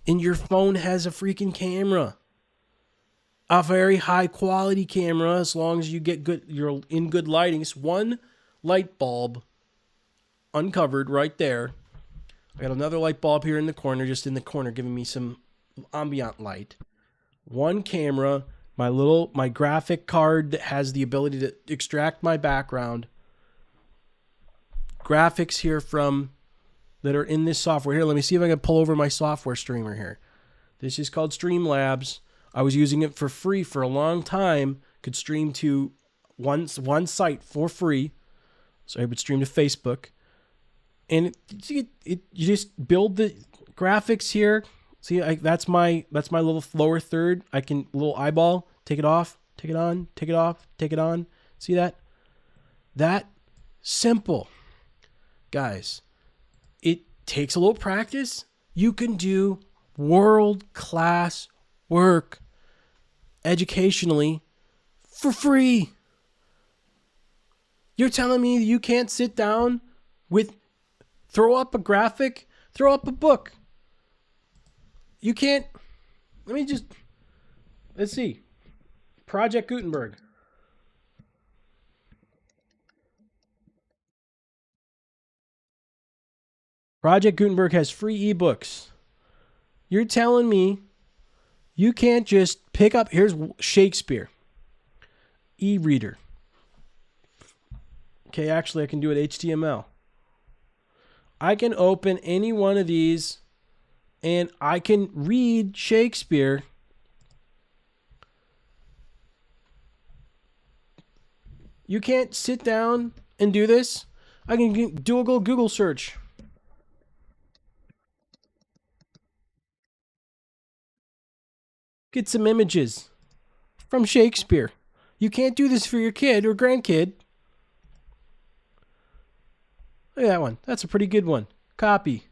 And your phone has a freaking camera. A very high quality camera, as long as you're in good lighting. It's one light bulb uncovered right there. I got another light bulb here in the corner, just in the corner, giving me some ambient light. One camera. My graphic card that has the ability to extract my background. Graphics here that are in this software. Here, let me see if I can pull over my software streamer here. This is called Streamlabs. I was using it for free for a long time. Could stream to one site for free. So I would stream to Facebook. And you just build the graphics here. See, that's my little lower third. I can little eyeball, take it off, take it on, take it off, take it on. See that? That simple. Guys, it takes a little practice. You can do world-class work educationally for free. You're telling me you can't sit down throw up a graphic, throw up a book. You can't. Let's see. Project Gutenberg. Project Gutenberg has free ebooks. You're telling me you can't just pick up, here's Shakespeare. E-reader. Okay, actually I can do it HTML. I can open any one of these and I can read Shakespeare. You can't sit down and do this. I can do a Google search. Get some images from Shakespeare. You can't do this for your kid or grandkid. Look at that one. That's a pretty good one. Copy.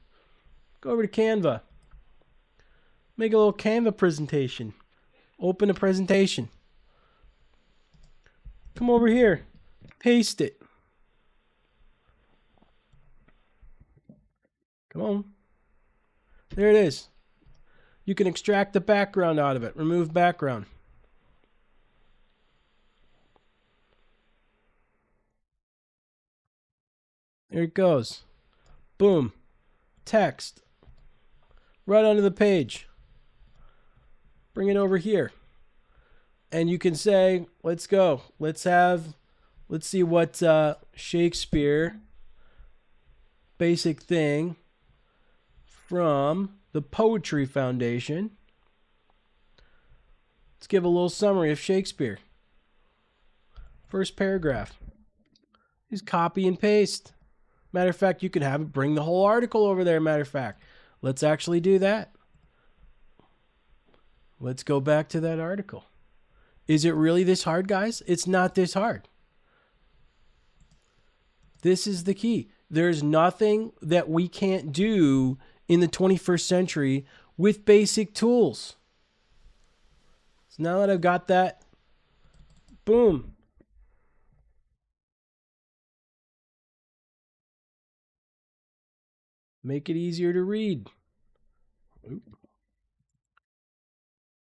Go over to Canva. Make a little Canva presentation. Open a presentation. Come over here. Paste it. Come on. There it is. You can extract the background out of it. Remove background. There it goes. Boom. Text. Right onto the page. Bring it over here. And you can say, let's go. Let's see what Shakespeare, basic thing, from the Poetry Foundation. Let's give a little summary of Shakespeare. First paragraph. Just copy and paste. Matter of fact, you could have it bring the whole article over there. Matter of fact, let's actually do that. Let's go back to that article. Is it really this hard, guys? It's not this hard. This is the key. There's nothing that we can't do in the 21st century with basic tools. So now that I've got that, boom. Make it easier to read. Oop.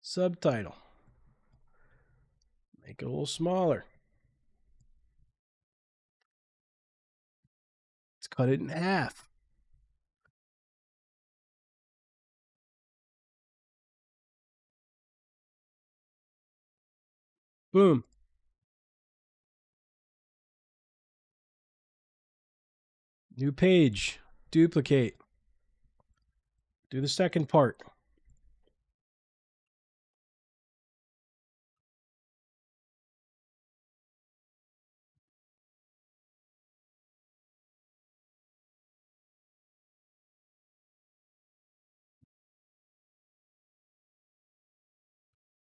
Subtitle. Make it a little smaller. Let's cut it in half. Boom. New page. Duplicate. Do the second part.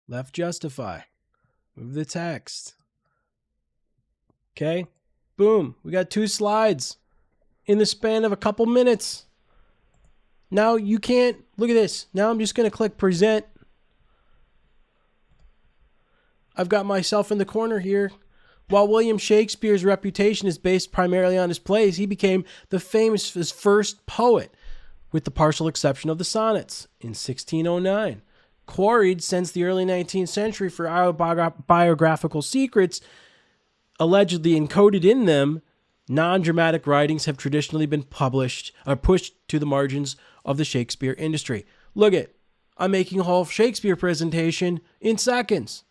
Left justify. Move the text. Okay. Boom. We got 2 slides in the span of a couple minutes. Now you can't, look at this. Now I'm just going to click present. I've got myself in the corner here. While William Shakespeare's reputation is based primarily on his plays, he became the famous first poet, with the partial exception of the sonnets, in 1609. Quarried since the early 19th century for autobiographical secrets allegedly encoded in them, non-dramatic writings have traditionally been published or pushed to the margins of the Shakespeare industry. Look at, I'm making a whole Shakespeare presentation in seconds.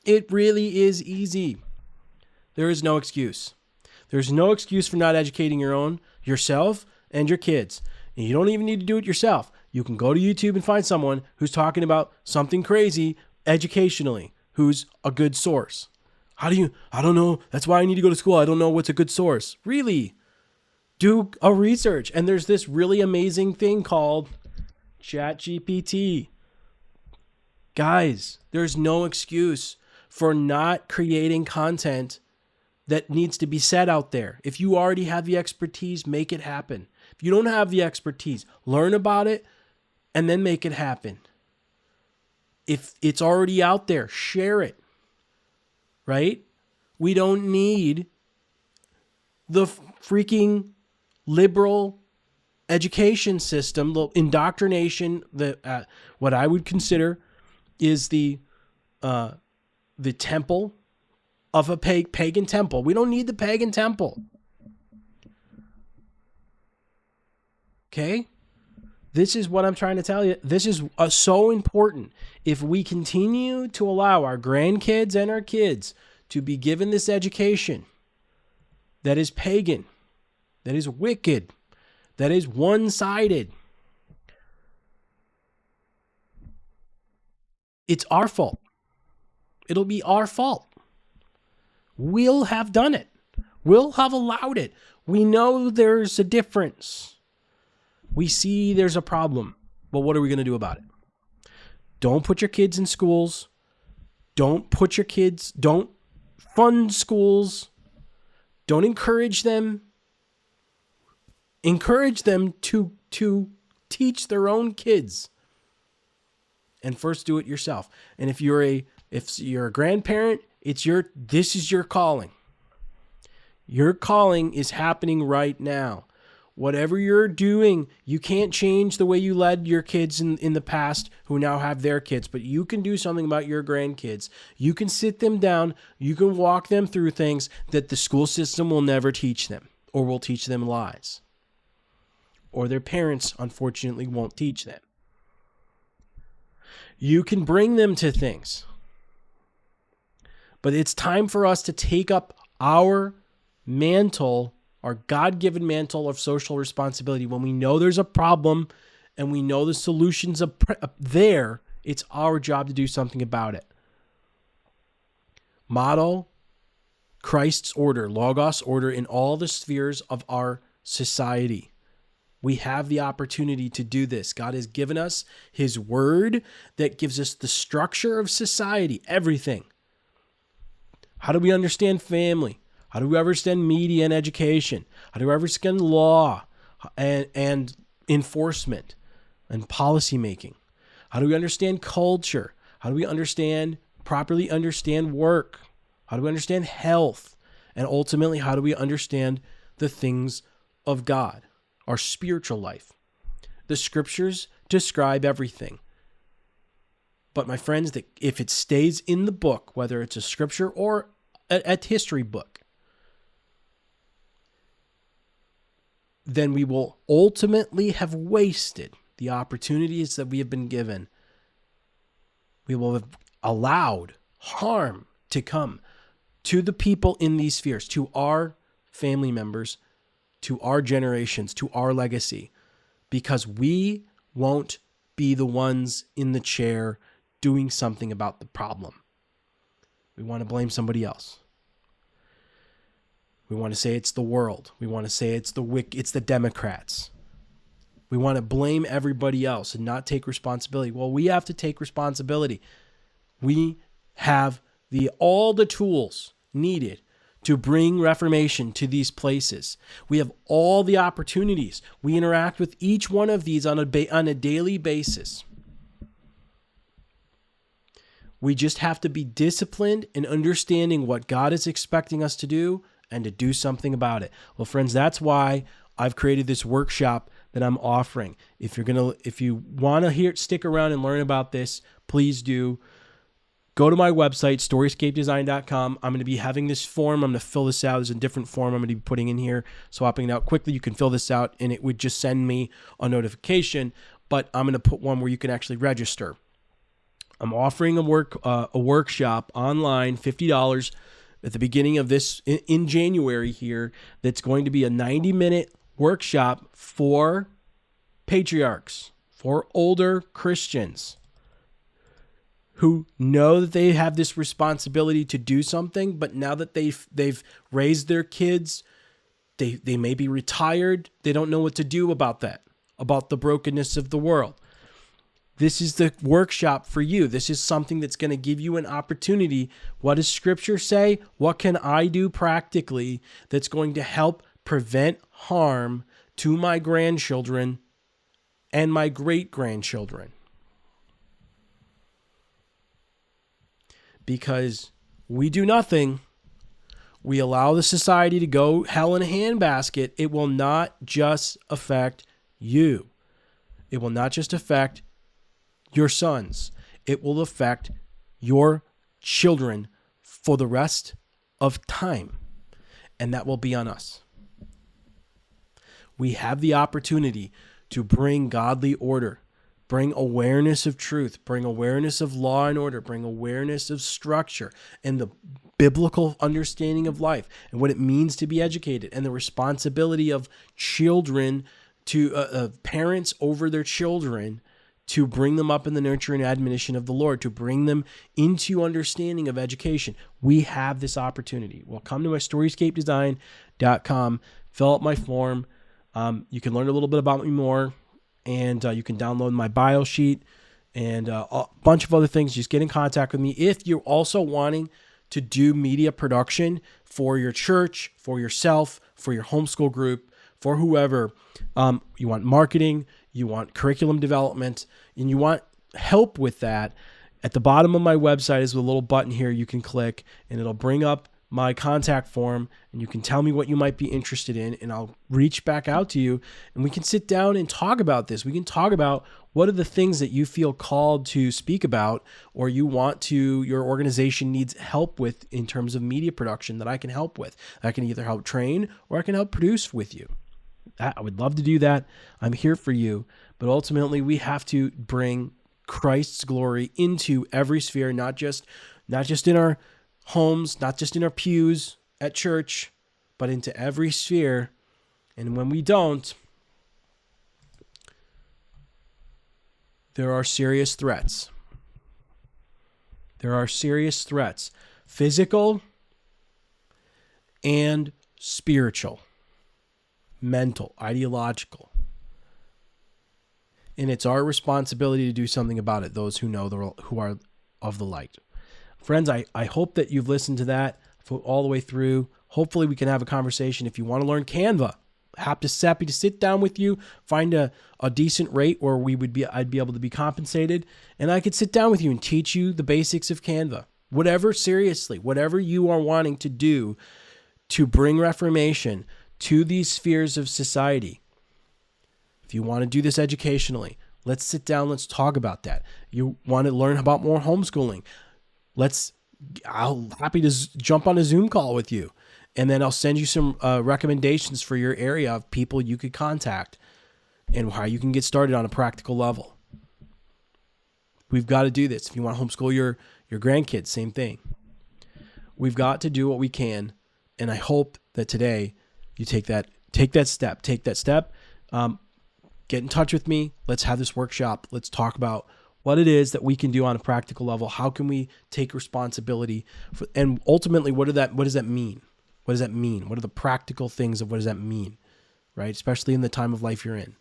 It really is easy. There is no excuse. There's no excuse for not educating yourself and your kids. And you don't even need to do it yourself. You can go to YouTube and find someone who's talking about something crazy educationally, who's a good source. I don't know. That's why I need to go to school. I don't know what's a good source. Really? Do a research. And there's this really amazing thing called ChatGPT. Guys, there's no excuse for not creating content that needs to be said out there. If you already have the expertise, make it happen. If you don't have the expertise, learn about it and then make it happen. If it's already out there, share it. Right? We don't need the freaking liberal education system, the indoctrination, what I would consider is the temple of a pagan temple. We don't need the pagan temple. Okay? This is what I'm trying to tell you. This is so important. If we continue to allow our grandkids and our kids to be given this education that is pagan, that is wicked, that is one-sided, it's our fault. It'll be our fault. We'll have done it. We'll have allowed it. We know there's a difference. We see there's a problem. But what are we going to do about it? Don't put your kids in schools. Don't fund schools. Don't encourage them. Encourage them to teach their own kids. And first do it yourself. And if you're a grandparent, this is your calling. Your calling is happening right now. Whatever you're doing, you can't change the way you led your kids in the past who now have their kids, but you can do something about your grandkids. You can sit them down. You can walk them through things that the school system will never teach them, or will teach them lies, or their parents, unfortunately, won't teach them. You can bring them to things. But it's time for us to take up our mantle, our God-given mantle of social responsibility. When we know there's a problem and we know the solutions are there, it's our job to do something about it. Model Christ's order, Logos order, in all the spheres of our society. We have the opportunity to do this. God has given us his word that gives us the structure of society, everything. How do we understand family? How do we understand media and education? How do we understand law and enforcement and policy making? How do we understand culture? How do we properly understand work? How do we understand health? And ultimately, how do we understand the things of God, our spiritual life? The scriptures describe everything. But my friends, that if it stays in the book, whether it's a scripture or a history book, then we will ultimately have wasted the opportunities that we have been given. We will have allowed harm to come to the people in these spheres, to our family members, to our generations, to our legacy, because we won't be the ones in the chair doing something about the problem. We want to blame somebody else. We want to say it's the world. We want to say it's the Democrats. We want to blame everybody else and not take responsibility. Well, we have to take responsibility. We have all the tools needed to bring reformation to these places. We have all the opportunities. We interact with each one of these on a daily basis. We just have to be disciplined in understanding what God is expecting us to do and to do something about it. Well, friends, that's why I've created this workshop that I'm offering. If you want to stick around and learn about this, please do. Go to my website, storyscapedesign.com. I'm going to be having this form. I'm going to fill this out. There's a different form I'm going to be putting in here. Swapping it out quickly. You can fill this out and it would just send me a notification. But I'm going to put one where you can actually register. I'm offering a workshop online, $50 at the beginning of this in January here. That's going to be a 90-minute workshop for patriarchs, for older Christians who know that they have this responsibility to do something, but now that they've raised their kids, they may be retired, they don't know what to do about that, about the brokenness of the world. This is the workshop for you. This is something that's going to give you an opportunity. What does Scripture say? What can I do practically that's going to help prevent harm to my grandchildren and my great-grandchildren? Because we do nothing, we allow the society to go hell in a handbasket, it will not just affect you. It will not just affect your sons. It will affect your children for the rest of time. And that will be on us. We have the opportunity to bring godly order, bring awareness of truth, bring awareness of law and order, bring awareness of structure and the biblical understanding of life and what it means to be educated and the responsibility of children to parents over their children to bring them up in the nurture and admonition of the Lord, to bring them into understanding of education. We have this opportunity. Well, come to my storyscapedesign.com, fill out my form. You can learn a little bit about me more. And you can download my bio sheet and a bunch of other things. Just get in contact with me. If you're also wanting to do media production for your church, for yourself, for your homeschool group, for whoever, you want marketing, you want curriculum development, and you want help with that, at the bottom of my website is a little button here you can click, and it'll bring up my contact form, and you can tell me what you might be interested in, and I'll reach back out to you, and we can sit down and talk about this. We can talk about what are the things that you feel called to speak about, or your organization needs help with in terms of media production that I can help with. I can either help train or I can help produce with you. I would love to do that. I'm here for you, but ultimately we have to bring Christ's glory into every sphere, not just in our homes, not just in our pews at church, but into every sphere And when we don't, there are serious threats. There are serious threats, physical and spiritual, mental, ideological. And it's our responsibility to do something about it, those who know, who are of the light. Friends, I hope that you've listened to that all the way through. Hopefully we can have a conversation. If you want to learn Canva, happy to sit down with you, find a decent rate where I'd be able to be compensated, and I could sit down with you and teach you the basics of Canva. Whatever you are wanting to do to bring reformation to these spheres of society. If you want to do this educationally, let's sit down, let's talk about that. You want to learn about more homeschooling, I'll happy to jump on a Zoom call with you. And then I'll send you some recommendations for your area of people you could contact and how you can get started on a practical level. We've got to do this. If you want to homeschool your grandkids, same thing. We've got to do what we can. And I hope that today you take that step. Get in touch with me. Let's have this workshop. Let's talk about what it is that we can do on a practical level. How can we take responsibility for, and ultimately, what does that mean? What does that mean? What are the practical things of what does that mean, right? Especially in the time of life you're in.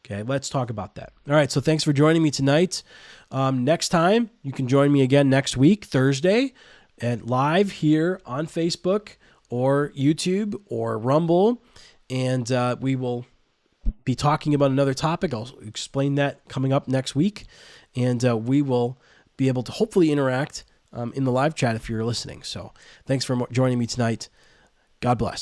Okay, let's talk about that. All right, so thanks for joining me tonight. Next time, you can join me again next week, Thursday, and live here on Facebook or YouTube or Rumble, and we will be talking about another topic. I'll explain that coming up next week, and we will be able to hopefully interact in the live chat if you're listening. So thanks for joining me tonight. God bless.